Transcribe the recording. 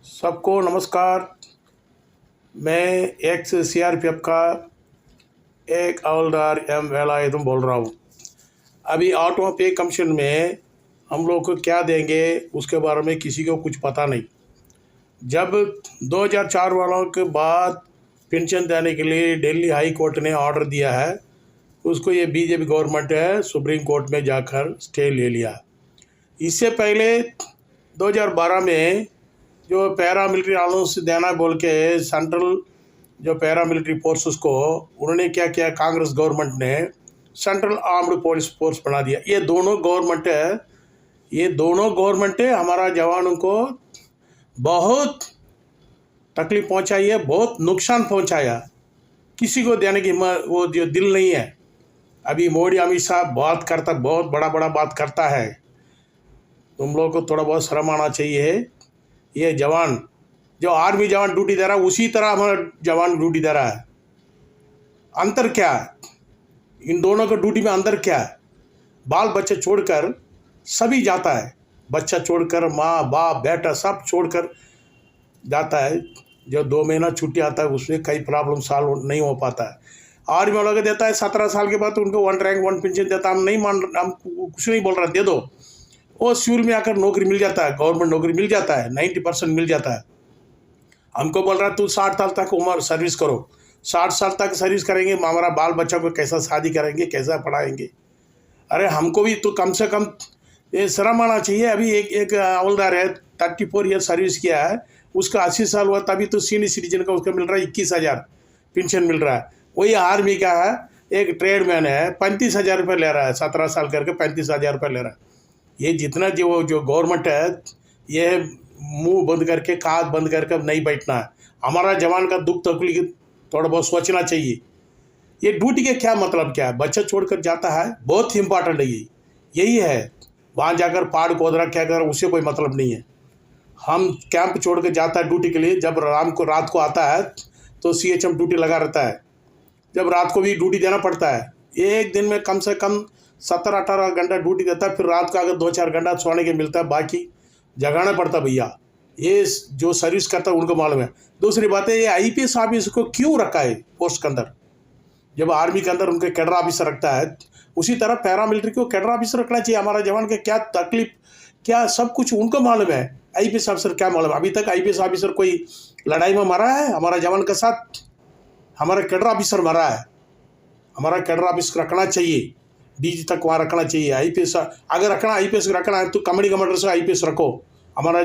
सबको नमस्कार। मैं एक्स सीआरपीएफ का एक हवलदार एम वेलायुधम बोल रहा हूँ। अभी ऑटो पे कमीशन में हम लोग को क्या देंगे उसके बारे में किसी को कुछ पता नहीं। जब 2004 वालों के बाद पेंशन देने के लिए दिल्ली हाई कोर्ट ने ऑर्डर दिया है, उसको ये बीजेपी गवर्नमेंट है सुप्रीम कोर्ट में जाकर स्टे ले लिया। इससे पहले 2012 में जो पैरा मिलिट्री अलाउंस देना बोल के सेंट्रल जो पैरा मिलिट्री फोर्सेस को उन्होंने क्या किया, कांग्रेस गवर्नमेंट ने सेंट्रल आर्म्ड पुलिस फोर्स बना दिया। ये दोनों गवर्नमेंट हमारा जवानों को बहुत तकलीफ पहुंचाई है, बहुत नुकसान पहुंचाया। किसी को देने की वो जो दिल नहीं है। अभी मोदी अमित शाह बहुत बड़ा बात करता है। तुम लोग को थोड़ा बहुत शर्म आना चाहिए। ये जवान जो आर्मी जवान ड्यूटी दे रहा है उसी तरह हमारा जवान ड्यूटी दे रहा है। अंतर क्या है इन दोनों के ड्यूटी में? अंतर क्या है? बाल बच्चे छोड़कर सभी जाता है, बच्चा छोड़कर माँ बाप बेटा सब छोड़कर जाता है। जो 2 महीना छुट्टी आता है उसमें कई प्रॉब्लम सॉल्व नहीं हो पाता है। आर्मी वालों को देता है 17 साल के बाद तो उनको 1 रैंक 1 पेंशन देता है। हम कुछ नहीं बोल रहा, दे दो। वो शुरू में आकर नौकरी मिल जाता है, गवर्नमेंट नौकरी मिल जाता है, 90% मिल जाता है। हमको बोल रहा है तू 60 साल तक उम्र सर्विस करो। 60 साल तक सर्विस करेंगे, हमारा बाल बच्चा को कैसा शादी करेंगे, कैसा पढ़ाएंगे? अरे हमको भी तो कम से कम ये शर्म आना चाहिए। अभी एक हवलदार है 34 ईयर सर्विस किया है, उसका 80 साल हुआ तभी तो सीनियर सिटीजन का उसका मिल रहा है 21,000 पेंशन मिल रहा है। वही आर्मी का है, एक ट्रेडमैन है 35,000 रुपये ले रहा है, 17 साल करके 35,000 रुपये ले रहा है। ये जितना जो गवर्नमेंट है ये मुंह बंद करके कान बंद करके नहीं बैठना है। हमारा जवान का दुख तकलीफ थोड़ा बहुत सोचना चाहिए। ये ड्यूटी के क्या मतलब क्या है? बच्चा छोड़कर जाता है, बहुत इंपॉर्टेंट है। यही है, वहाँ जाकर पहाड़ खोदना क्या कर उससे कोई मतलब नहीं है। हम कैंप छोड़ कर जाता है ड्यूटी के लिए, जब रात को आता है तो CHM ड्यूटी लगा रहता है, जब रात को भी ड्यूटी देना पड़ता है। एक दिन में कम से कम 17-18 घंटा ड्यूटी देता है, फिर रात का अगर 2-4 घंटा सोने के मिलता है, बाकी जगाना पड़ता भैया। ये जो सर्विस करता है उनको मालूम है। दूसरी बात है, ये IPS ऑफिस को क्यों रखा है पोस्ट के अंदर? जब आर्मी के अंदर उनके कैडर ऑफिसर रखता है, उसी तरह पैरा मिलिट्री को कैडर ऑफिसर रखना चाहिए। हमारा जवान के क्या तकलीफ क्या सब कुछ उनको मालूम है। IPS ऑफिसर क्या मालूम? अभी तक IPS ऑफिसर कोई लड़ाई में मरा है हमारा जवान के साथ? हमारा कैडर ऑफिसर मरा है। हमारा कैडर ऑफिसर रखना चाहिए, DG तक वहाँ रखना चाहिए। IPS अगर रखना IPS रखना है तो कंपनी कमांडर से IPS रखो। हमारा